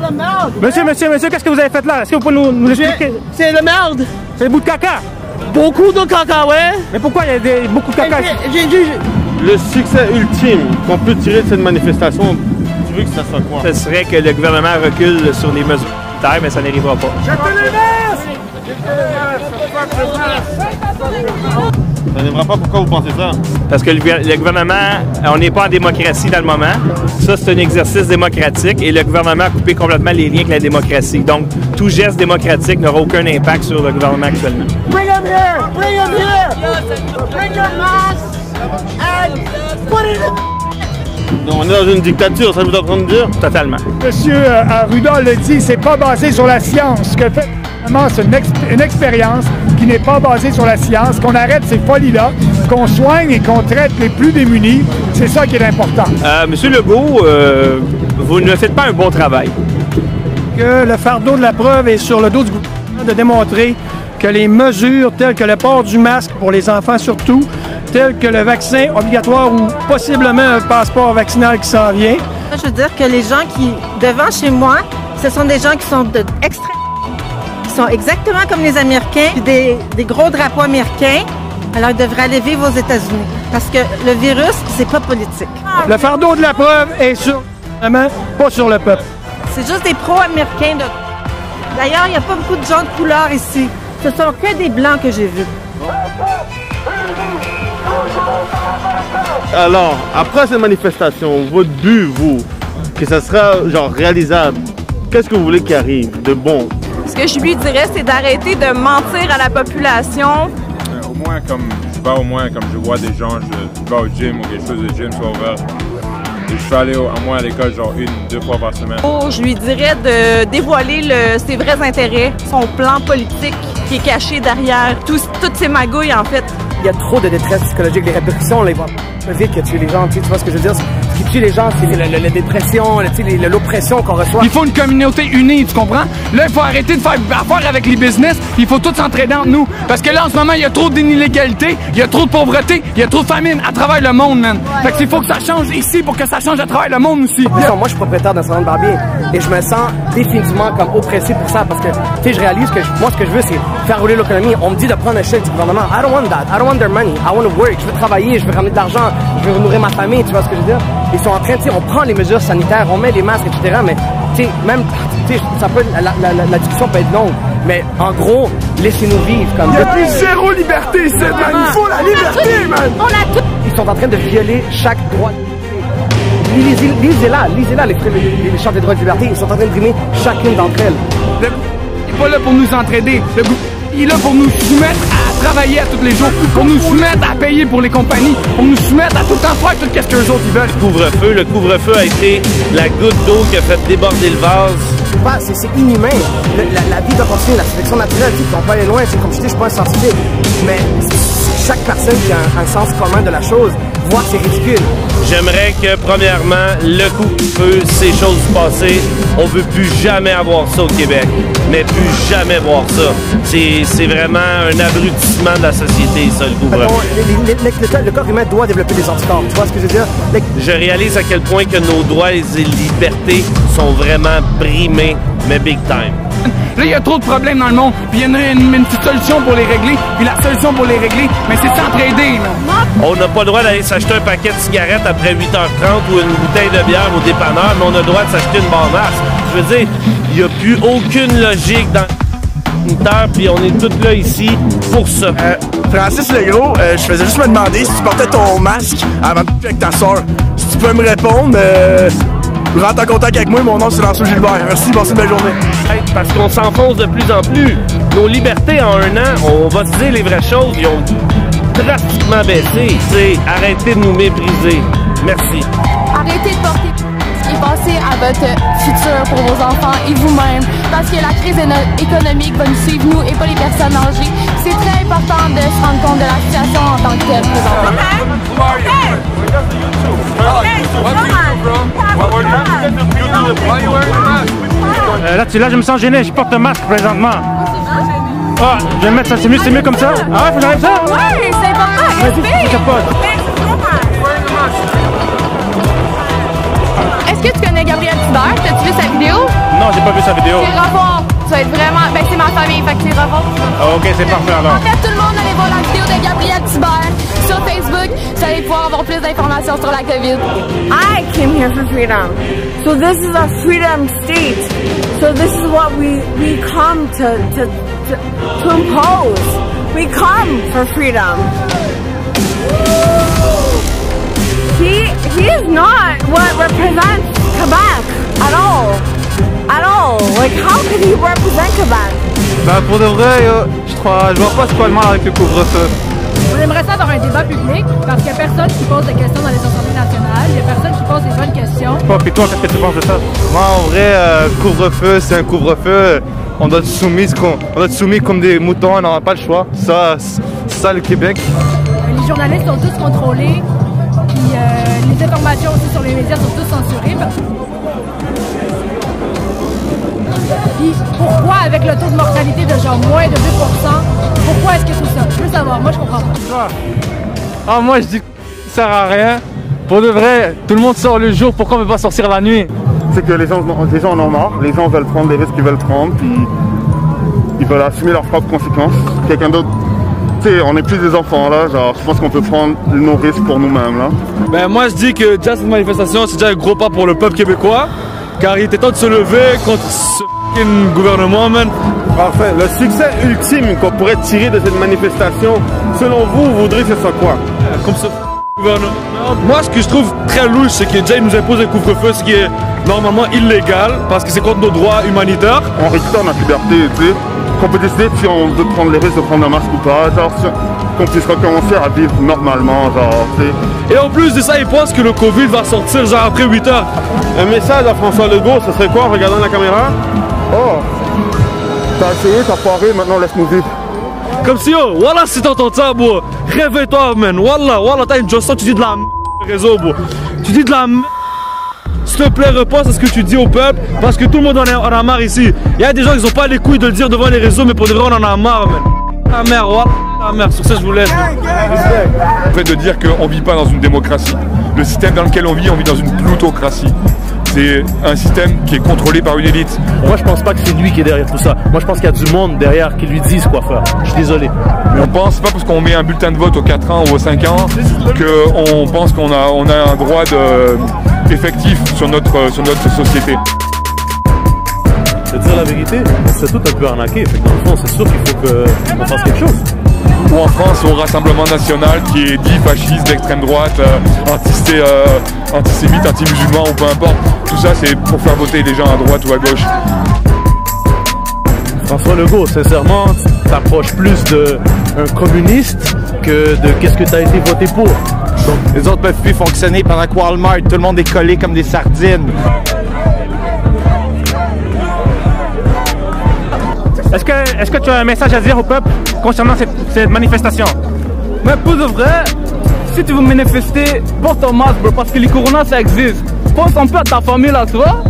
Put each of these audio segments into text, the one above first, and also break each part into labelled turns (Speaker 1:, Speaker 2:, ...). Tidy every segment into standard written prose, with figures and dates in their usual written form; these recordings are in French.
Speaker 1: la merde!
Speaker 2: Monsieur, qu'est-ce que vous avez fait là? Est-ce que vous pouvez nous expliquer?
Speaker 1: C'est la merde!
Speaker 2: C'est des bouts de caca!
Speaker 1: Beaucoup de caca, ouais!
Speaker 2: Mais pourquoi il y a beaucoup de caca?
Speaker 3: Le succès ultime qu'on peut tirer de cette manifestation, tu veux que ça soit quoi?
Speaker 4: Ce serait que le gouvernement recule sur les mesures militaires, mais ça n'arrivera pas.
Speaker 3: Ça n'arrivera pas, pourquoi vous pensez ça?
Speaker 4: Parce que le gouvernement, on n'est pas en démocratie dans le moment. Ça, c'est un exercice démocratique et le gouvernement a coupé complètement les liens avec la démocratie. Donc, tout geste démocratique n'aura aucun impact sur le gouvernement actuellement.
Speaker 1: Bring him here! Bring him here! Bring your mask and put it in...
Speaker 3: Donc, on est dans une dictature, ça vous est en train de dire?
Speaker 4: Totalement.
Speaker 5: Monsieur Arruda le dit, c'est pas basé sur la science. Ce que fait c'est une expérience qui n'est pas basée sur la science, qu'on arrête ces folies-là, qu'on soigne et qu'on traite les plus démunis. C'est ça qui est important.
Speaker 4: Monsieur Legault, vous ne faites pas un bon travail.
Speaker 6: Que le fardeau de la preuve est sur le dos du gouvernement de démontrer que les mesures telles que le port du masque pour les enfants surtout, telles que le vaccin obligatoire ou possiblement un passeport vaccinal qui s'en vient.
Speaker 7: Je veux dire que les gens qui, devant chez moi, ce sont des gens qui sont extrêmement... qui sont exactement comme les Américains, puis des gros drapeaux américains. Alors, ils devraient aller vivre aux États-Unis. Parce que le virus, c'est pas politique.
Speaker 6: Le fardeau de la preuve est sur le gouvernement, pas sur le peuple.
Speaker 7: C'est juste des pro-américains. D'ailleurs, il n'y a pas beaucoup de gens de couleur ici. Ce sont que des blancs que j'ai vus.
Speaker 3: Alors, après cette manifestation, votre but, vous, que ça sera genre réalisable, qu'est-ce que vous voulez qu'il arrive de bon?
Speaker 8: Ce que je lui dirais, c'est d'arrêter de mentir à la population.
Speaker 9: Au moins, comme je vois des gens, je vais au gym ou quelque chose de gym soit ouvert. Et je peux aller au moins à l'école genre 1-2 fois par semaine.
Speaker 8: Je lui dirais de dévoiler ses vrais intérêts, son plan politique qui est caché derrière toutes ces magouilles en fait.
Speaker 10: Il y a trop de détresse psychologique, les répercussions, on les voit pas vite que tuer les gens, tu vois ce que je veux dire? Ce qui tue les gens, c'est la dépression, l'oppression qu'on reçoit.
Speaker 11: Il faut une communauté unie, tu comprends? Là, il faut arrêter de faire affaire avec les business, il faut tous s'entraider entre nous. Parce que là, en ce moment, il y a trop d'inégalités, il y a trop de pauvreté, il y a trop de famine à travers le monde, man. Fait qu'il faut que ça change ici pour que ça change à travers le monde aussi.
Speaker 10: Moi, je suis propriétaire d'un salon de barbier et je me sens définitivement comme oppressé pour ça parce que, tu sais, je réalise que moi, ce que je veux, c'est faire rouler l'économie. On me dit de prendre un chèque du gouvernement. I don't want that. I don't want their money. I want to work. Je veux travailler, je veux ramener de l'argent, je veux nourrir ma famille, tu vois ce que je veux dire? Ils sont en train, tu sais, on prend les mesures sanitaires, on met les masques, etc. Mais, tu sais, même, tu sais, ça peut, la discussion peut être longue. Mais, en gros, laissez-nous vivre comme...
Speaker 11: Il y a plus zéro liberté ici, man! Il faut la liberté, man!
Speaker 10: On a tout! Ils sont en train de violer chaque droit. Lisez-la, les chartes des droits de liberté. Ils sont en train de brimer chacune d'entre elles.
Speaker 11: Le il n'est pas là pour nous entraider. Il est là pour nous soumettre à travailler à tous les jours, pour nous soumettre à payer pour les compagnies, pour nous soumettre à tout le temps faire tout ce qu'eux autres ils veulent.
Speaker 3: Le couvre-feu a été la goutte d'eau qui a fait déborder le vase.
Speaker 10: C'est inhumain. La vie doit continuer, la sélection naturelle, on peut aller loin. C'est comme je dis, je suis pas un scientifique. Mais chaque personne qui a un sens commun de la chose voit que c'est ridicule.
Speaker 3: J'aimerais que, premièrement, le couvre-feu, ces choses du passé, on veut plus jamais avoir ça au Québec. Mais plus jamais voir ça. C'est vraiment un abrutissement de la société, ça, le couvre-feu.
Speaker 10: Le corps humain doit développer des anticorps. Tu vois ce que je veux dire?
Speaker 3: Je réalise à quel point que nos droits et libertés sont vraiment brimés, mais big time.
Speaker 11: Là, il y a trop de problèmes dans le monde, puis il y en a une petite solution pour les régler, puis la solution pour les régler, mais c'est s'entraider, là.
Speaker 3: On n'a pas le droit d'aller s'acheter un paquet de cigarettes après 8h30 ou une bouteille de bière au dépanneur, mais on a le droit de s'acheter une barre masque. Je veux dire, il n'y a plus aucune logique dans une terre, puis on est tous là ici pour ça.
Speaker 12: Francis Legros, je faisais juste me demander si tu portais ton masque avant de coucher avec ta soeur. Si tu peux me répondre, rentre en contact avec moi, mon nom c'est Lanceau Gilbert. Merci, passez une belle journée.
Speaker 3: Parce qu'on s'enfonce de plus en plus. Nos libertés en un an, on va se dire les vraies choses, ils ont drastiquement baissé. T'sais, arrêtez de nous mépriser. Merci.
Speaker 13: Arrêtez de porter ce qui est passé à votre futur pour vos enfants et vous-même. Parce que la crise économique va nous suivre, nous, et pas les personnes âgées. C'est très important de se rendre compte de la situation en tant que telle présentement.
Speaker 2: Là, je me sens gêné, je porte un masque présentement. Ah, je vais me mettre ça, c'est mieux comme ça? Ah ouais, faut que j'arrête ça?
Speaker 13: Oui, c'est important, respect! Est-ce que tu connais Gabriel Tudor? T'as-tu vu sa vidéo?
Speaker 2: Non, j'ai pas vu sa vidéo.
Speaker 13: C'est revoir. Ça va être vraiment. Ben, c'est ma famille, fait que c'est revoir.
Speaker 2: Ah, ok, c'est parfait alors.
Speaker 13: En fait, tout le monde allez voir la vidéo de Gabriel Thibert sur Facebook. Vous allez pouvoir avoir plus d'informations sur la COVID.
Speaker 14: I came here for freedom. So this is a freedom state. So this is what we come to impose. We come for freedom. He is not what represents Quebec at all. At all. Like, how can he represent Quebec?
Speaker 15: Ben, pour de vrai, je vois pas c'est quoi le mal avec le couvre-feu.
Speaker 16: On aimerait ça avoir un débat public parce qu'il n'y a personne qui pose des questions dans les assemblées nationales, il n'y a personne qui pose des bonnes questions.
Speaker 2: Oh, puis toi, qu'est-ce que tu penses de ça?
Speaker 15: Moi, en vrai, couvre-feu, c'est un couvre-feu. On doit être soumis comme des moutons, on n'aura pas le choix. Ça, le Québec.
Speaker 16: Les journalistes sont tous contrôlés, puis les informations aussi sur les médias sont tous censurées. Puis pourquoi, avec le taux de mortalité de genre moins de 2%, pourquoi est-ce que tout ça? Je veux savoir, moi je comprends pas.
Speaker 15: Ah, moi je dis que ça sert à rien. Pour de vrai, tout le monde sort le jour, pourquoi on ne peut pas sortir la nuit?
Speaker 17: C'est que les gens en ont marre, les gens veulent prendre les risques qu'ils veulent prendre, puis ils veulent assumer leurs propres conséquences. Quelqu'un d'autre, tu sais, on n'est plus des enfants là, genre je pense qu'on peut prendre nos risques pour nous-mêmes là.
Speaker 18: Ben moi je dis que déjà cette manifestation c'est déjà un gros pas pour le peuple québécois, car il était temps de se lever contre ce f***ing gouvernement, man.
Speaker 17: Parfait. Le succès ultime qu'on pourrait tirer de cette manifestation, selon vous, vous voudriez que ce soit quoi?
Speaker 18: Comme ce gouvernement. Moi, ce que je trouve très louche, c'est que déjà, il nous impose un couvre-feu, ce qui est normalement illégal, parce que c'est contre nos droits humanitaires.
Speaker 17: On récupère notre liberté, tu sais. Qu'on peut décider si on veut prendre les risques de prendre un masque ou pas, genre qu'on puisse recommencer à vivre normalement, genre, tu sais.
Speaker 18: Et en plus de ça, ils pensent que le Covid va sortir genre après 8 heures.
Speaker 17: Un message à François Legault, ce serait quoi en regardant la caméra? Oh! T'as essayé, t'as foiré, maintenant laisse-nous vivre.
Speaker 18: Comme si, oh, voilà, si t'entends ça, bro. Réveille-toi, man. Wallah, t'as une Johnson, tu dis de la m***, le réseau, bro. Tu dis de la m***. S'il te plaît, repense à ce que tu dis au peuple, parce que tout le monde en a marre ici. Il y a des gens qui n'ont pas les couilles de le dire devant les réseaux, mais pour de vrai, on en a marre, man. La mère, voilà, la mère. Sur ça, je vous laisse.
Speaker 9: Le fait de dire qu'on ne vit pas dans une démocratie. Le système dans lequel on vit dans une plutocratie. C'est un système qui est contrôlé par une élite.
Speaker 3: Moi, je pense pas que c'est lui qui est derrière tout ça. Moi, je pense qu'il y a du monde derrière qui lui disent quoi faire. Je suis désolé.
Speaker 9: Mais on pense pas parce qu'on met un bulletin de vote aux 4 ans ou aux 5 ans qu'on pense qu'on a un droit effectif sur notre société.
Speaker 3: Je veux dire la vérité, c'est tout un peu arnaqué. Fait que dans le fond, c'est sûr qu'il faut qu'on fasse quelque chose.
Speaker 9: Ou en France, au Rassemblement National qui est dit fasciste, d'extrême droite, antisémite, anti-musulman ou peu importe. Tout ça, c'est pour faire voter les gens à droite ou à gauche.
Speaker 3: François Legault, sincèrement, t'approches plus d'un communiste que de qu'est-ce que t'as été voté pour.
Speaker 15: Donc, les autres peuvent plus fonctionner pendant que Walmart, tout le monde est collé comme des sardines.
Speaker 2: Est-ce que tu as un message à dire au peuple concernant cette manifestation?
Speaker 11: Mais pour de vrai, si tu veux manifester, porte ton masque, bro, parce que les coronas, ça existe. Pense un peu à ta famille là, tu vois?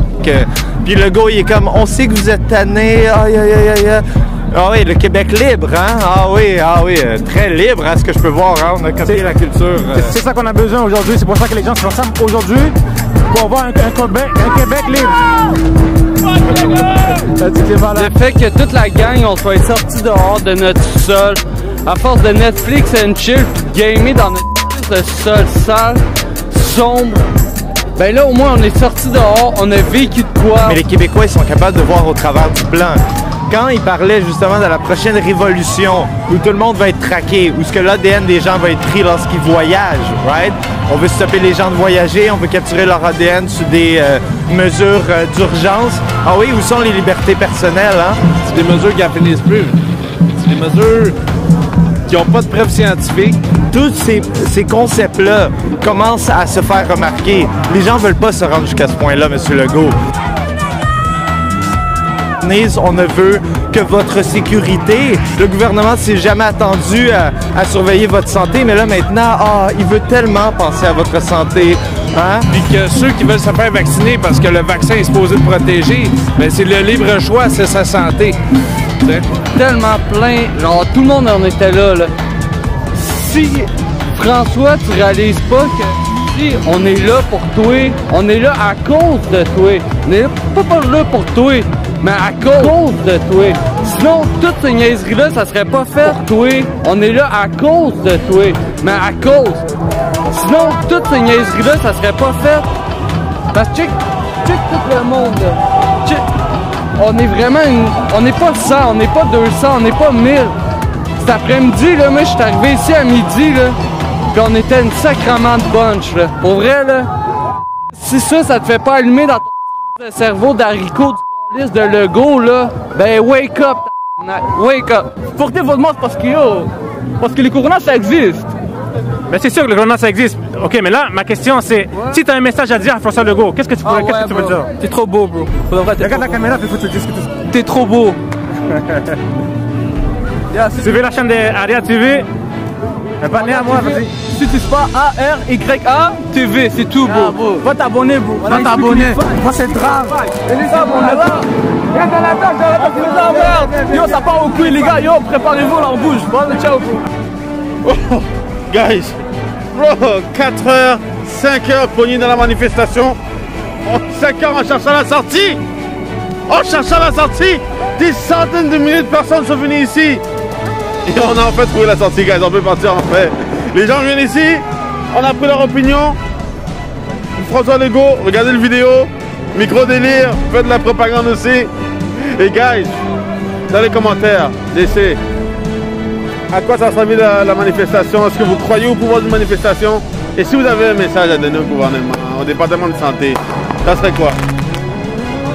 Speaker 15: Puis le gars, il est comme, on sait que vous êtes tanné, aïe. Ah oui, le Québec libre, hein? Ah oui, très libre, hein, ce que je peux voir, hein? On a capté la culture.
Speaker 2: C'est ça qu'on a besoin aujourd'hui, c'est pour ça que les gens se rassemblent aujourd'hui, pour avoir un Québec libre.
Speaker 11: Le fait que toute la gang, on soit sortis dehors de notre sol, à force de Netflix and chill, pis gamer dans notre sol sale, sombre, ben là au moins on est sortis dehors, on a vécu de quoi.
Speaker 15: Mais les Québécois, ils sont capables de voir au travers du blanc. Quand ils parlaient justement de la prochaine révolution, où tout le monde va être traqué, où ce que l'ADN des gens va être pris lorsqu'ils voyagent, right? On veut stopper les gens de voyager, on veut capturer leur ADN sous des mesures d'urgence. Ah oui, où sont les libertés personnelles, hein?
Speaker 18: C'est des mesures qui en finissent plus. C'est des mesures qui n'ont pas de preuves scientifiques.
Speaker 15: Tous ces concepts-là commencent à se faire remarquer. Les gens ne veulent pas se rendre jusqu'à ce point-là, M. Legault. On ne veut que votre sécurité. Le gouvernement ne s'est jamais attendu à surveiller votre santé, mais là maintenant, il veut tellement penser à votre santé. Hein?
Speaker 18: Puis que ceux qui veulent se faire vacciner parce que le vaccin est supposé le protéger, ben c'est le libre choix, c'est sa santé. T'sais? Tellement plein, genre tout le monde en était là. Si François, tu réalises pas que si on est là pour toi, on est là à cause de toi. On est pas là pour toi.
Speaker 11: mais à cause de toi. Sinon, toutes ces niaiseries-là, ça serait pas fait pour toi. On est là à cause de toi, mais à cause. Sinon, toutes ces niaiseries-là, ça serait pas fait. Parce que check tout le monde, là. Check. On est vraiment on n'est pas 100, on n'est pas 200, on n'est pas 1000. Cet après-midi, là, moi, je suis arrivé ici à midi, là, puis on était une sacrement de bunch, là. Pour vrai, là, si ça te fait pas allumer dans ton cerveau d'haricot du liste de Legault, là, ben wake up, wake up. Portez votre masque parce que les coronas, ça existe.
Speaker 2: Ben c'est sûr que le corona ça existe. Ok, mais là, ma question c'est, si tu as un message à dire à François Legault, qu'est-ce que tu pourrais, qu'est-ce que tu veux dire?
Speaker 11: T'es trop beau, bro.
Speaker 2: Regarde la caméra, puis faut que tu dises ce que tu...
Speaker 11: T'es trop beau.
Speaker 2: Suivez la chaîne de Aria TV. Abonnez à moi, vas-y.
Speaker 11: Si tu sais pas A-R-Y-A TV, c'est tout, bro. Va t'abonner, bro. Va t'abonner.
Speaker 1: Moi, c'est grave.
Speaker 11: Yo, ça part au couille, les gars. Yo, préparez-vous, là, on bouge. Bon, ciao, bro.
Speaker 19: Guys, bro, 4h, 5h pognés dans la manifestation. 5h en cherchant la sortie. En cherchant la sortie, des centaines de milliers de personnes sont venues ici. Et on a en fait trouvé la sortie, guys. On peut partir en fait. Les gens viennent ici, on a pris leur opinion. François Legault, regardez le vidéo. Micro délire, faites de la propagande aussi. Et guys, dans les commentaires, laissez. À quoi ça servi la manifestation? Est-ce que vous croyez au pouvoir d'une manifestation? Et si vous avez un message à donner au gouvernement, au département de santé, ça serait quoi?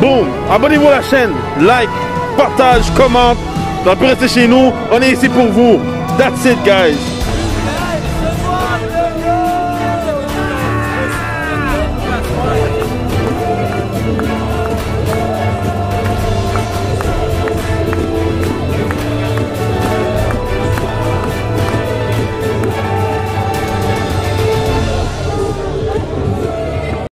Speaker 19: Boum! Abonnez-vous à la chaîne, like, partage, commente. On peut rester chez nous, on est ici pour vous. That's it, guys.